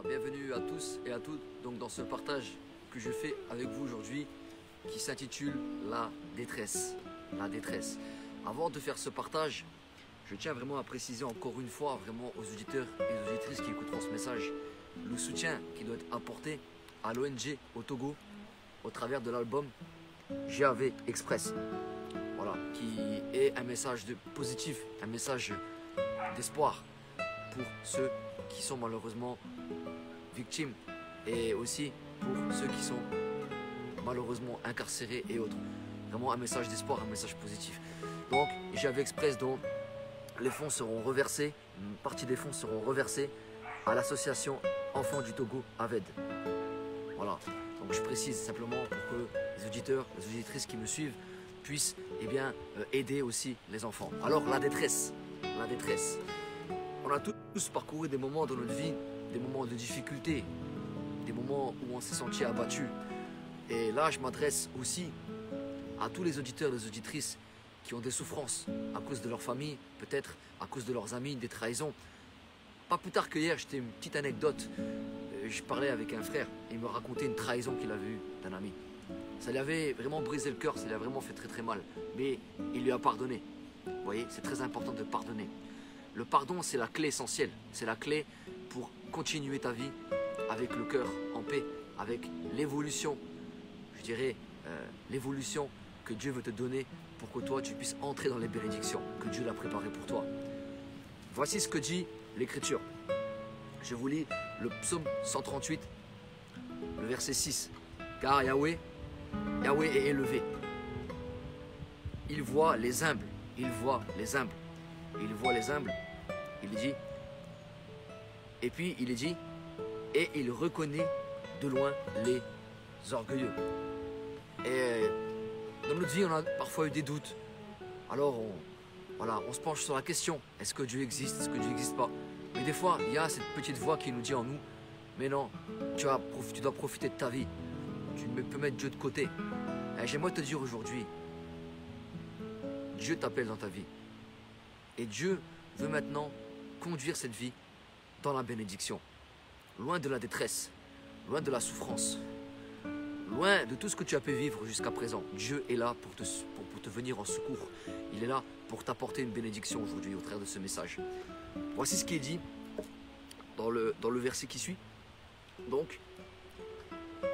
Bienvenue à tous et à toutes donc dans ce partage que je fais avec vous aujourd'hui qui s'intitule La détresse. La détresse. Avant de faire ce partage, je tiens vraiment à préciser encore une fois vraiment aux auditeurs et aux auditrices qui écouteront ce message le soutien qui doit être apporté à l'ONG au Togo au travers de l'album GAV Express. Voilà, qui est un message positif, un message d'espoir pour ceux qui sont malheureusement victimes et aussi pour ceux qui sont malheureusement incarcérés et autres. Vraiment un message d'espoir, un message positif. Donc GAV Express, dont les fonds seront reversés, une partie des fonds seront reversés à l'association Enfants du Togo AVED. Voilà, donc je précise simplement pour que les auditeurs, les auditrices qui me suivent puissent aider aussi les enfants. Alors la détresse, la détresse. On a tous parcouru des moments dans notre vie, des moments de difficulté, des moments où on s'est senti abattu. Et là, je m'adresse aussi à tous les auditeurs et les auditrices qui ont des souffrances à cause de leur famille, peut-être à cause de leurs amis, des trahisons. Pas plus tard que hier, j'étais une petite anecdote. Je parlais avec un frère et il me racontait une trahison qu'il avait eue d'un ami. Ça lui avait vraiment brisé le cœur, ça lui a vraiment fait très très mal. Mais il lui a pardonné. Vous voyez, c'est très important de pardonner. Le pardon, c'est la clé essentielle. C'est la clé pour continuer ta vie avec le cœur en paix, avec l'évolution, je dirais, l'évolution que Dieu veut te donner pour que toi, tu puisses entrer dans les bénédictions que Dieu l'a préparées pour toi. Voici ce que dit l'Écriture. Je vous lis le psaume 138, le verset 6. Car Yahweh est élevé. Il voit les humbles, il voit les humbles. Il voit les humbles, il dit, et puis il est dit, et il reconnaît de loin les orgueilleux. Et dans notre vie, on a parfois eu des doutes. Alors, on se penche sur la question, est-ce que Dieu existe, est-ce que Dieu n'existe pas? Mais des fois, il y a cette petite voix qui nous dit en nous, mais non, tu dois profiter de ta vie. Tu peux mettre Dieu de côté. Et j'aimerais te dire aujourd'hui, Dieu t'appelle dans ta vie. Et Dieu veut maintenant conduire cette vie dans la bénédiction. Loin de la détresse, loin de la souffrance, loin de tout ce que tu as pu vivre jusqu'à présent. Dieu est là pour te venir en secours. Il est là pour t'apporter une bénédiction aujourd'hui au travers de ce message. Voici ce qui est dit dans le verset qui suit. Donc,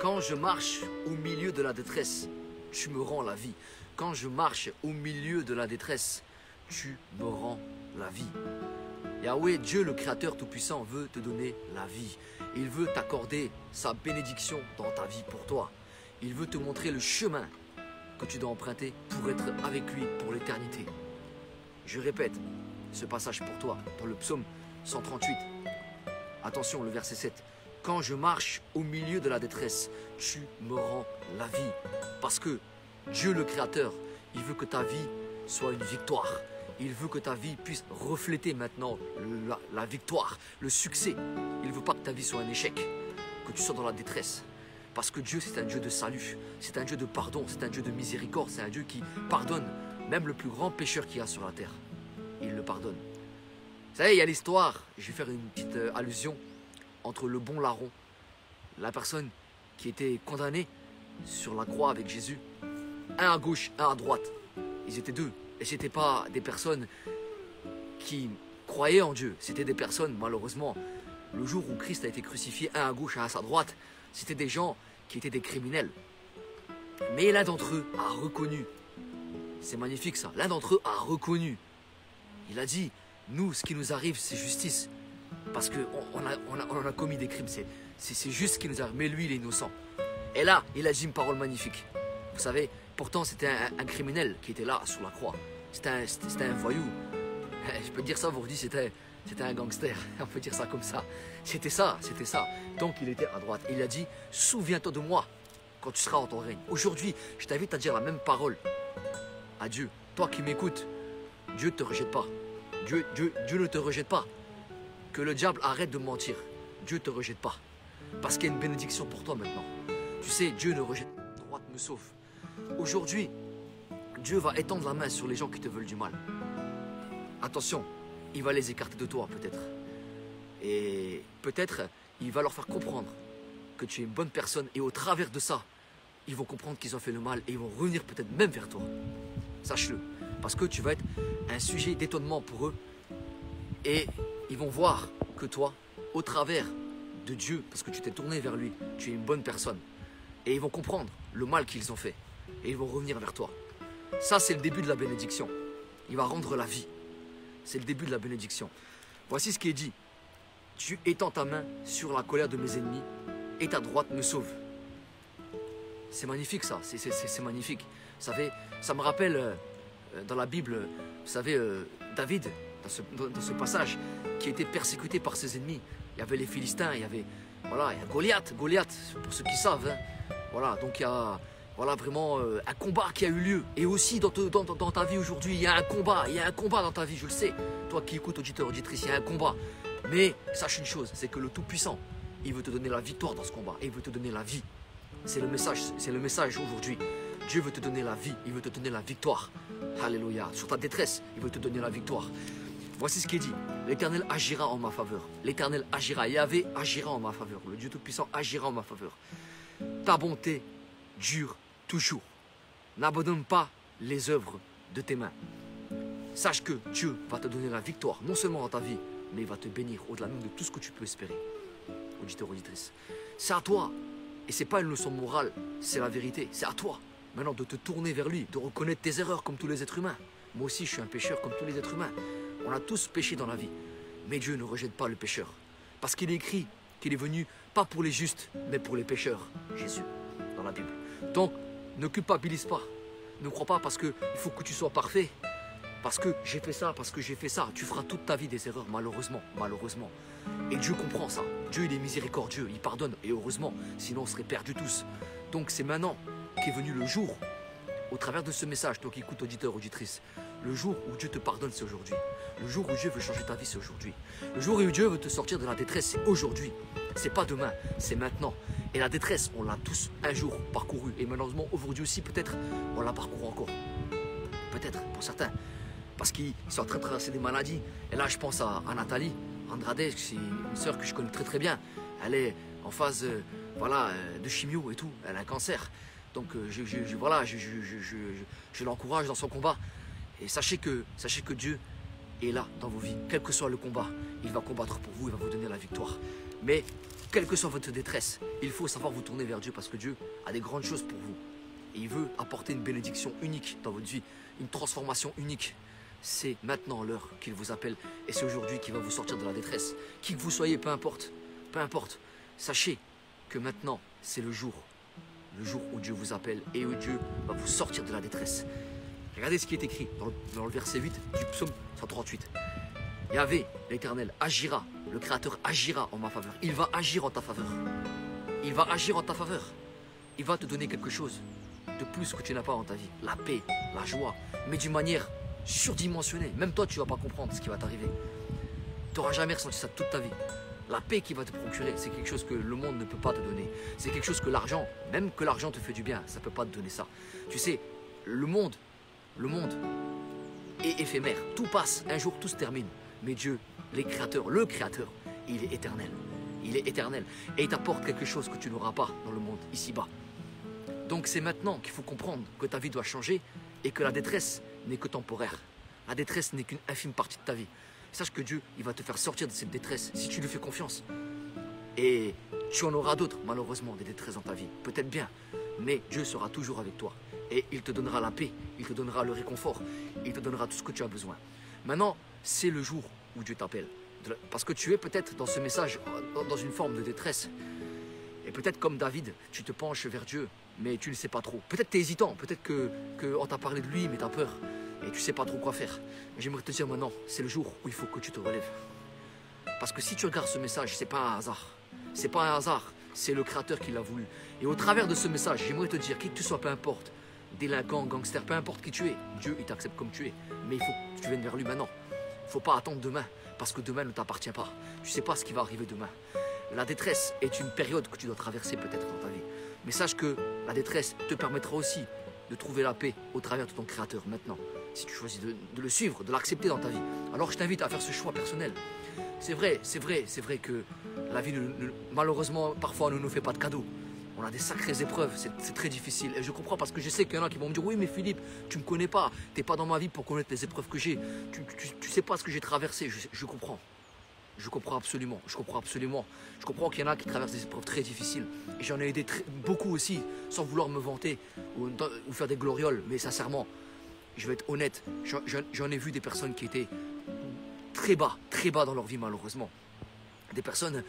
quand je marche au milieu de la détresse, tu me rends la vie. Quand je marche au milieu de la détresse, tu me rends la vie. Yahweh, Dieu le Créateur Tout-Puissant, veut te donner la vie. Il veut t'accorder sa bénédiction dans ta vie pour toi. Il veut te montrer le chemin que tu dois emprunter pour être avec lui pour l'éternité. Je répète ce passage pour toi dans le psaume 138. Attention, le verset 7. Quand je marche au milieu de la détresse, tu me rends la vie. Parce que Dieu le Créateur, il veut que ta vie soit une victoire. Il veut que ta vie puisse refléter maintenant la victoire, le succès. Il ne veut pas que ta vie soit un échec, que tu sois dans la détresse. Parce que Dieu, c'est un Dieu de salut, c'est un Dieu de pardon, c'est un Dieu de miséricorde, c'est un Dieu qui pardonne même le plus grand pécheur qu'il y a sur la terre. Il le pardonne. Vous savez, il y a l'histoire, je vais faire une petite allusion, entre le bon larron, la personne qui était condamnée sur la croix avec Jésus, un à gauche, un à droite. Ils étaient deux. Et ce n'étaient pas des personnes qui croyaient en Dieu. C'était des personnes, malheureusement, le jour où Christ a été crucifié, un à gauche, un à sa droite, c'était des gens qui étaient des criminels. Mais l'un d'entre eux a reconnu, c'est magnifique ça, l'un d'entre eux a reconnu. Il a dit, nous, ce qui nous arrive, c'est justice. Parce qu'on a commis des crimes, c'est juste ce qui nous arrive. Mais lui, il est innocent. Et là, il a dit une parole magnifique. Vous savez, pourtant c'était un criminel qui était là sur la croix. C'était un voyou. Je peux dire ça aujourd'hui, c'était un gangster. On peut dire ça comme ça. C'était ça, c'était ça. Donc il était à droite. Il a dit, souviens-toi de moi quand tu seras en ton règne. Aujourd'hui, je t'invite à dire la même parole à Dieu. Toi qui m'écoutes, Dieu ne te rejette pas. Dieu ne te rejette pas. Que le diable arrête de mentir. Dieu ne te rejette pas. Parce qu'il y a une bénédiction pour toi maintenant. Tu sais, Dieu ne rejette pas. La droite me sauve. Aujourd'hui, Dieu va étendre la main sur les gens qui te veulent du mal. Attention, il va les écarter de toi peut-être. Et peut-être, il va leur faire comprendre que tu es une bonne personne. Et au travers de ça, ils vont comprendre qu'ils ont fait le mal et ils vont revenir peut-être même vers toi. Sache-le. Parce que tu vas être un sujet d'étonnement pour eux. Et ils vont voir que toi, au travers de Dieu, parce que tu t'es tourné vers lui, tu es une bonne personne. Et ils vont comprendre le mal qu'ils ont fait. Et ils vont revenir vers toi. Ça, c'est le début de la bénédiction. Il va rendre la vie. C'est le début de la bénédiction. Voici ce qui est dit. Tu étends ta main sur la colère de mes ennemis et ta droite me sauve. C'est magnifique ça, c'est magnifique. Vous savez, ça me rappelle dans la Bible, vous savez, David, dans ce passage, qui était persécuté par ses ennemis. Il y avait les Philistins, il y avait Goliath, pour ceux qui savent. Hein. Voilà, donc il y a vraiment un combat qui a eu lieu. Et aussi dans ta vie aujourd'hui, il y a un combat dans ta vie, je le sais. Toi qui écoutes, auditeur, auditrice, il y a un combat. Mais sache une chose, c'est que le Tout-Puissant, il veut te donner la victoire dans ce combat. Et il veut te donner la vie. C'est le message aujourd'hui. Dieu veut te donner la vie, il veut te donner la victoire. Alléluia. Sur ta détresse, il veut te donner la victoire. Voici ce qui est dit. L'Éternel agira en ma faveur. L'Éternel agira. Yahvé agira en ma faveur. Le Dieu Tout-Puissant agira en ma faveur. Ta bonté dure toujours. N'abandonne pas les œuvres de tes mains. Sache que Dieu va te donner la victoire, non seulement dans ta vie, mais il va te bénir au-delà même de tout ce que tu peux espérer. Auditeur, auditrice. C'est à toi. Et ce n'est pas une leçon morale, c'est la vérité. C'est à toi maintenant de te tourner vers lui, de reconnaître tes erreurs comme tous les êtres humains. Moi aussi, je suis un pécheur comme tous les êtres humains. On a tous péché dans la vie. Mais Dieu ne rejette pas le pécheur. Parce qu'il est écrit qu'il est venu, pas pour les justes, mais pour les pécheurs. Jésus, dans la Bible. Donc, ne culpabilise pas. Ne crois pas parce qu'il faut que tu sois parfait. Parce que j'ai fait ça, parce que j'ai fait ça. Tu feras toute ta vie des erreurs, malheureusement. Malheureusement. Et Dieu comprend ça. Dieu, il est miséricordieux, il pardonne. Et heureusement, sinon on serait perdus tous. Donc c'est maintenant qu'est venu le jour, au travers de ce message, toi qui écoutes, auditeur, auditrice, le jour où Dieu te pardonne, c'est aujourd'hui. Le jour où Dieu veut changer ta vie, c'est aujourd'hui. Le jour où Dieu veut te sortir de la détresse, c'est aujourd'hui. C'est pas demain, c'est maintenant. Et la détresse, on l'a tous un jour parcouru. Et malheureusement, aujourd'hui aussi, peut-être, on la parcourt encore. Peut-être, pour certains. Parce qu'ils sont en train de traverser des maladies. Et là, je pense à Nathalie Andrade, c'est une sœur que je connais très très bien. Elle est en phase de chimio et tout. Elle a un cancer. Donc je l'encourage dans son combat. Et sachez que Dieu est là dans vos vies. Quel que soit le combat, il va combattre pour vous, il va vous donner la victoire. Mais quelle que soit votre détresse, il faut savoir vous tourner vers Dieu parce que Dieu a des grandes choses pour vous. Et il veut apporter une bénédiction unique dans votre vie, une transformation unique. C'est maintenant l'heure qu'il vous appelle et c'est aujourd'hui qu'il va vous sortir de la détresse. Qui que vous soyez, peu importe, sachez que maintenant c'est le jour où Dieu vous appelle et où Dieu va vous sortir de la détresse. Regardez ce qui est écrit dans le verset 8 du psaume 138. Yahvé, l'Éternel, agira, le Créateur agira en ma faveur. Il va agir en ta faveur. Il va agir en ta faveur. Il va te donner quelque chose de plus que tu n'as pas dans ta vie. La paix, la joie, mais d'une manière surdimensionnée. Même toi, tu ne vas pas comprendre ce qui va t'arriver. Tu n'auras jamais ressenti ça toute ta vie. La paix qu'il va te procurer, c'est quelque chose que le monde ne peut pas te donner. C'est quelque chose que l'argent, même que l'argent te fait du bien, ça ne peut pas te donner ça. Tu sais, le monde est éphémère. Tout passe, un jour tout se termine. Mais Dieu, le Créateur, il est éternel. Il est éternel. Et il t'apporte quelque chose que tu n'auras pas dans le monde, ici-bas. Donc c'est maintenant qu'il faut comprendre que ta vie doit changer et que la détresse n'est que temporaire. La détresse n'est qu'une infime partie de ta vie. Sache que Dieu, il va te faire sortir de cette détresse si tu lui fais confiance. Et tu en auras d'autres, malheureusement, des détresses dans ta vie. Peut-être bien, mais Dieu sera toujours avec toi. Et il te donnera la paix, il te donnera le réconfort, il te donnera tout ce que tu as besoin. Maintenant, c'est le jour où Dieu t'appelle. Parce que tu es peut-être dans ce message, dans une forme de détresse. Et peut-être comme David, tu te penches vers Dieu, mais tu ne sais pas trop. Peut-être tu es hésitant, peut-être qu'on t'a parlé de lui, mais tu as peur. Et tu ne sais pas trop quoi faire. Mais j'aimerais te dire maintenant, c'est le jour où il faut que tu te relèves. Parce que si tu regardes ce message, ce n'est pas un hasard. Ce n'est pas un hasard, c'est le Créateur qui l'a voulu. Et au travers de ce message, j'aimerais te dire, qui que tu sois, peu importe, délinquant, gangster, peu importe qui tu es, Dieu, il t'accepte comme tu es. Mais il faut que tu viennes vers lui maintenant. Il ne faut pas attendre demain, parce que demain ne t'appartient pas. Tu ne sais pas ce qui va arriver demain. La détresse est une période que tu dois traverser peut-être dans ta vie. Mais sache que la détresse te permettra aussi de trouver la paix au travers de ton Créateur maintenant. Si tu choisis de le suivre, de l'accepter dans ta vie. Alors je t'invite à faire ce choix personnel. C'est vrai que la vie, malheureusement, parfois ne nous fait pas de cadeaux. On a des sacrées épreuves, c'est très difficile. Et je comprends parce que je sais qu'il y en a qui vont me dire « Oui, mais Philippe, tu ne me connais pas. Tu n'es pas dans ma vie pour connaître les épreuves que j'ai. Tu ne sais pas ce que j'ai traversé. » Je comprends. Je comprends absolument. Je comprends qu'il y en a qui traversent des épreuves très difficiles. Et j'en ai aidé beaucoup aussi, sans vouloir me vanter ou faire des glorioles. Mais sincèrement, je vais être honnête, j'en ai vu des personnes qui étaient très bas dans leur vie malheureusement. Des personnes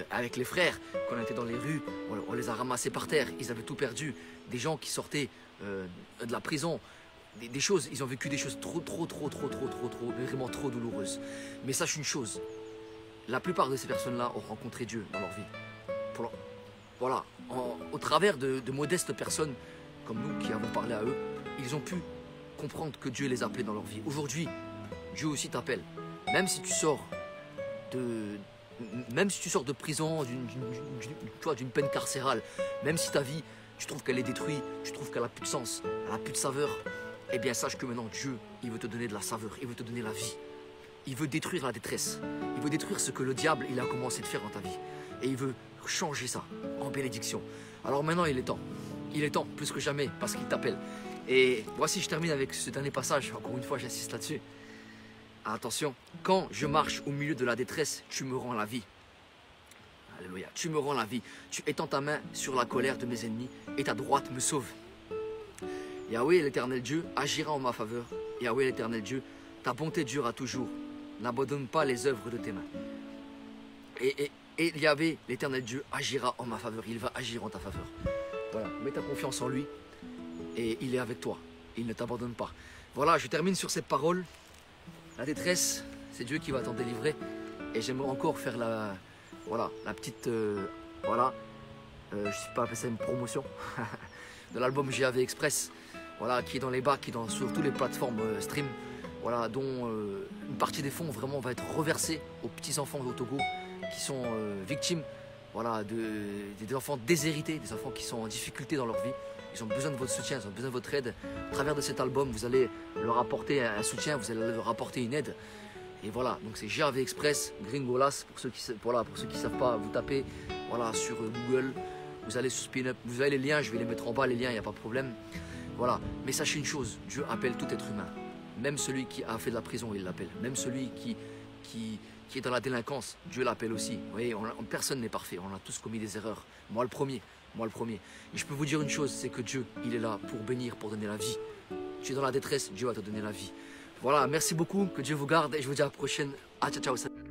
avec les frères, quand on était dans les rues, on les a ramassés par terre, ils avaient tout perdu. Des gens qui sortaient de la prison, des choses, ils ont vécu des choses trop, vraiment trop douloureuses. Mais sache une chose, la plupart de ces personnes-là ont rencontré Dieu dans leur vie. Voilà, au travers de modestes personnes comme nous qui avons parlé à eux, ils ont pu comprendre que Dieu les a appelés dans leur vie. Aujourd'hui, Dieu aussi t'appelle. Même si tu sors de prison, d'une peine carcérale, même si ta vie, tu trouves qu'elle est détruite, tu trouves qu'elle n'a plus de sens, elle n'a plus de saveur, eh bien sache que maintenant Dieu, il veut te donner de la saveur, il veut te donner la vie. Il veut détruire la détresse. Il veut détruire ce que le diable il a commencé de faire dans ta vie. Et il veut changer ça en bénédiction. Alors maintenant, il est temps. Il est temps, plus que jamais, parce qu'il t'appelle. Et voici, je termine avec ce dernier passage. Encore une fois, j'insiste là-dessus. Attention, quand je marche au milieu de la détresse, tu me rends la vie. Alléluia. Tu me rends la vie. Tu étends ta main sur la colère de mes ennemis et ta droite me sauve. Yahweh, l'Éternel Dieu, agira en ma faveur. Yahweh, l'Éternel Dieu, ta bonté durera toujours. N'abandonne pas les œuvres de tes mains. Et Yahweh, l'Éternel Dieu, agira en ma faveur. Il va agir en ta faveur. Voilà, mets ta confiance en lui et il est avec toi. Il ne t'abandonne pas. Voilà, je termine sur cette parole. La détresse, c'est Dieu qui va t'en délivrer. Et j'aimerais encore faire la petite, je ne sais pas appeler ça une promotion, de l'album JAV Express, voilà, qui est dans les bacs, qui est sur toutes les plateformes stream. Voilà, dont une partie des fonds vraiment va être reversée aux petits-enfants au Togo qui sont victimes, voilà, des enfants déshérités, des enfants qui sont en difficulté dans leur vie. Ils ont besoin de votre soutien, ils ont besoin de votre aide. À travers de cet album, vous allez leur apporter un soutien, vous allez leur apporter une aide. Et voilà, donc c'est JAV Express, Gringolas, pour ceux qui ne savent pas, vous tapez voilà, sur Google, vous allez sur Spin-Up, vous avez les liens, je vais les mettre en bas, les liens, il n'y a pas de problème. Voilà, mais sachez une chose, Dieu appelle tout être humain. Même celui qui a fait de la prison, il l'appelle. Même celui qui est dans la délinquance, Dieu l'appelle aussi. Vous voyez, personne n'est parfait, on a tous commis des erreurs. Moi le premier. Et je peux vous dire une chose, c'est que Dieu, il est là pour bénir, pour donner la vie. Tu es dans la détresse, Dieu va te donner la vie. Voilà, merci beaucoup, que Dieu vous garde et je vous dis à la prochaine. Ah, ciao, ciao.